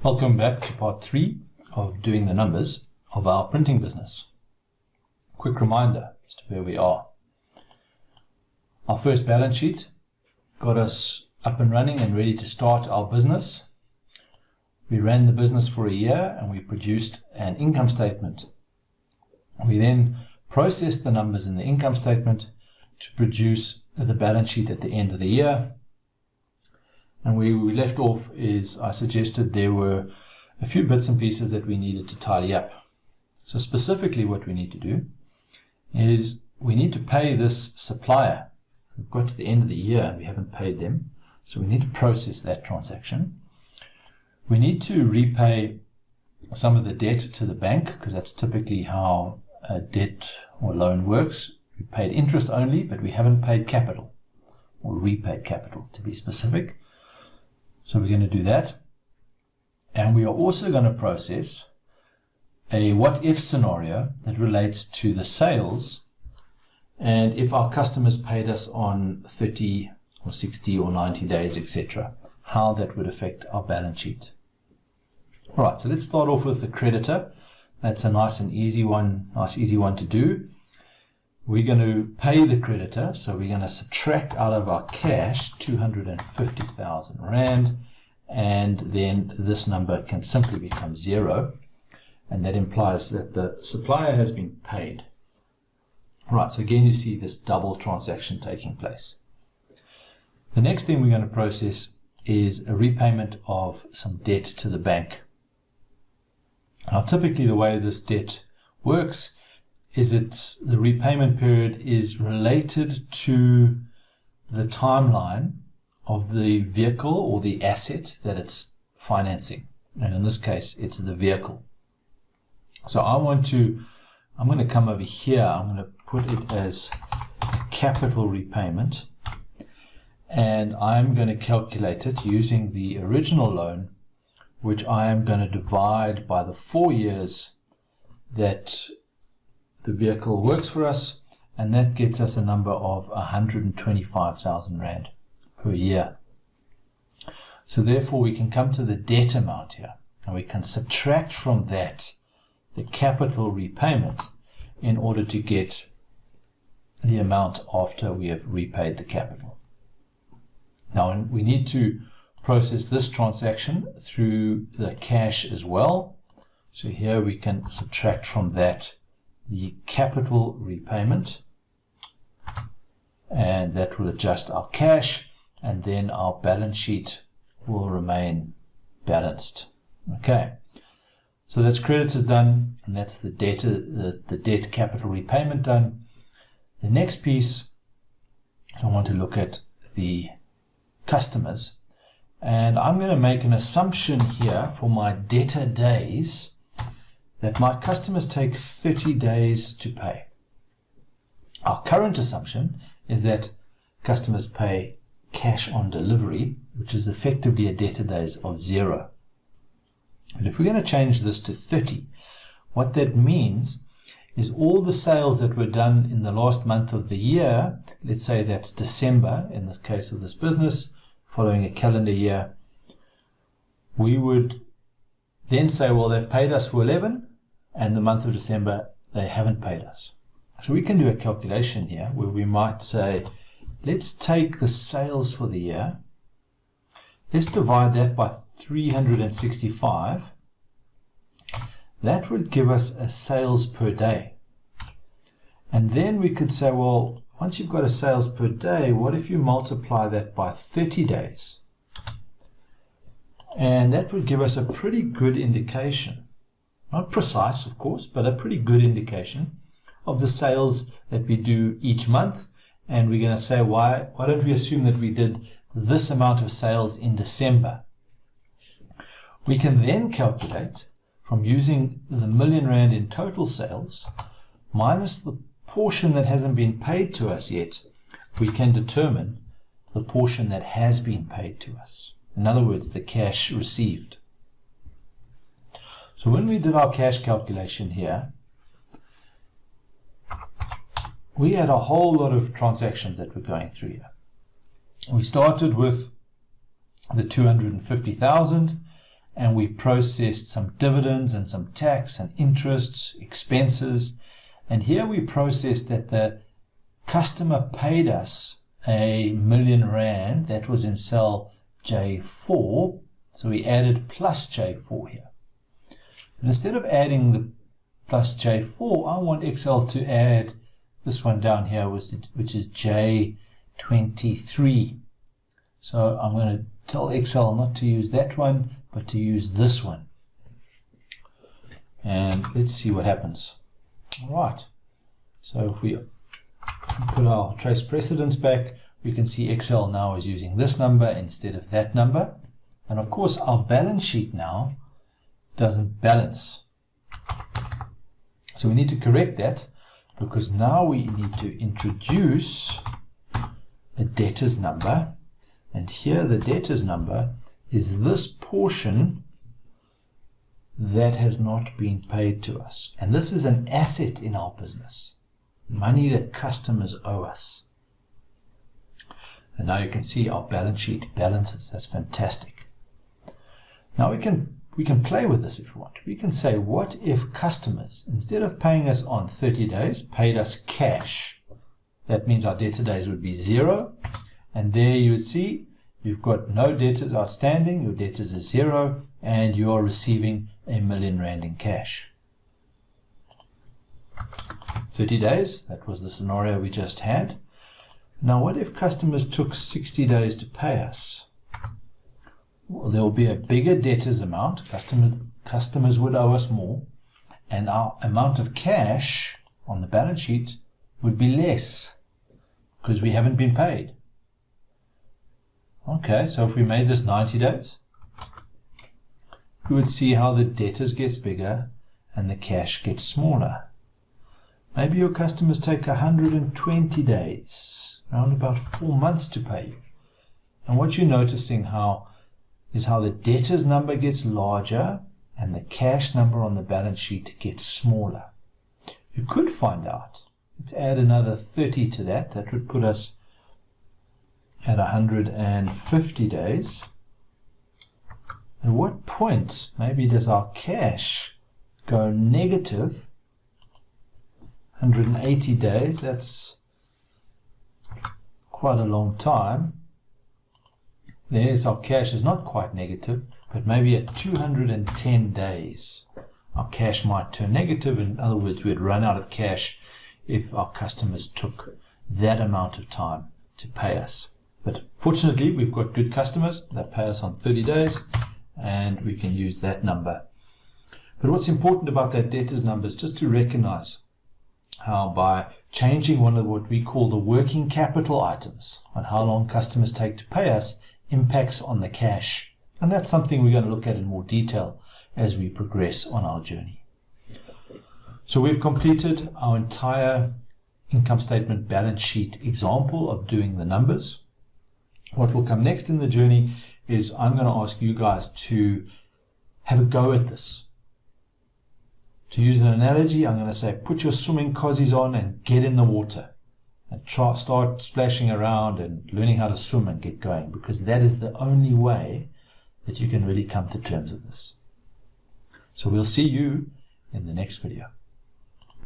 Welcome back to part 3 of doing the numbers of our printing business. Quick reminder as to where we are. Our first balance sheet got us up and running and ready to start our business. We ran the business for a year and we produced an income statement. We then processed the numbers in the income statement to produce the balance sheet at the end of the year. And where we left off is I suggested there were a few bits and pieces that we needed to tidy up. So specifically what we need to do is we need to pay this supplier. We've got to the end of the year and we haven't paid them. So we need to process that transaction. We need to repay some of the debt to the bank because that's typically how a debt or loan works. We paid interest only, but we haven't paid capital or repaid capital to be specific. So we're going to do that. And we are also going to process a what-if scenario that relates to the sales and if our customers paid us on 30 or 60 or 90 days, etc., how that would affect our balance sheet. All right, so let's start off with the creditor. That's a nice easy one to do. We're going to pay the creditor, so we're going to subtract out of our cash 250,000 Rand, and then this number can simply become 0, and that implies that the supplier has been paid. Right, so again you see this double transaction taking place. The next thing we're going to process is a repayment of some debt to the bank. Now typically the way this debt works is the repayment period is related to the timeline of the vehicle or the asset that it's financing. And in this case, it's the vehicle. So I'm going to come over here. I'm going to put it as a capital repayment. And I'm going to calculate it using the original loan, which I am going to divide by the 4 years that the vehicle works for us, and that gets us a number of 125,000 Rand per year. So therefore we can come to the debt amount here, and we can subtract from that the capital repayment in order to get the amount after we have repaid the capital. Now we need to process this transaction through the cash as well. So here we can subtract from that the capital repayment, and that will adjust our cash, and then our balance sheet will remain balanced. Okay, so that's creditors done, and that's the debt capital repayment done. The next piece is I want to look at the customers, and I'm going to make an assumption here for my debtor days that my customers take 30 days to pay. Our current assumption is that customers pay cash on delivery, which is effectively a debtor days of 0. And if we're going to change this to 30, what that means is all the sales that were done in the last month of the year, let's say that's December in the case of this business, following a calendar year, we would then say, well, they've paid us for 11, and the month of December, they haven't paid us. So we can do a calculation here where we might say, let's take the sales for the year. Let's divide that by 365. That would give us a sales per day. And then we could say, well, once you've got a sales per day, what if you multiply that by 30 days? And that would give us a pretty good indication. Not precise, of course, but a pretty good indication of the sales that we do each month. And we're going to say, why don't we assume that we did this amount of sales in December? We can then calculate from using the R1 million in total sales minus the portion that hasn't been paid to us yet. We can determine the portion that has been paid to us. In other words, the cash received. So when we did our cash calculation here, we had a whole lot of transactions that were going through here. We started with the 250,000, and we processed some dividends and some tax and interest, expenses. And here we processed that the customer paid us R1,000,000. That was in cell J4. So we added plus J4 here. But instead of adding the plus J4, I want Excel to add this one down here, which is J23. So I'm going to tell Excel not to use that one, but to use this one. And let's see what happens. All right. So if we put our trace precedence back, we can see Excel now is using this number instead of that number. And of course, our balance sheet now doesn't balance. So we need to correct that, because now we need to introduce a debtors number. And here the debtors number is this portion that has not been paid to us. And this is an asset in our business, money that customers owe us. And now you can see our balance sheet balances. That's fantastic. Now we can play with this if we want. We can say, what if customers, instead of paying us on 30 days, paid us cash? That means our debtor days would be 0. And there you see, you've got no debtors outstanding, your debtors is 0, and you are receiving R1,000,000 in cash. 30 days, that was the scenario we just had. Now what if customers took 60 days to pay us? Well, there will be a bigger debtors amount. Customers would owe us more, and our amount of cash on the balance sheet would be less because we haven't been paid. Okay, so if we made this 90 days, we would see how the debtors gets bigger and the cash gets smaller. Maybe your customers take 120 days, around about 4 months to pay you. And what you're noticing is how the debtors number gets larger and the cash number on the balance sheet gets smaller. You could find out. Let's add another 30 to that. That would put us at 150 days. At what point maybe does our cash go negative? 180 days, that's quite a long time. There's our cash is not quite negative, but maybe at 210 days our cash might turn negative. In other words, we'd run out of cash if our customers took that amount of time to pay us. But fortunately, we've got good customers that pay us on 30 days, and we can use that number. But what's important about that debtors number is just to recognize how by changing one of what we call the working capital items on how long customers take to pay us impacts on the cash. And that's something we're going to look at in more detail as we progress on our journey. So we've completed our entire income statement balance sheet example of doing the numbers. What will come next in the journey is I'm going to ask you guys to have a go at this. To use an analogy, I'm going to say put your swimming cozies on and get in the water and start splashing around and learning how to swim and get going, because that is the only way that you can really come to terms with this. So we'll see you in the next video.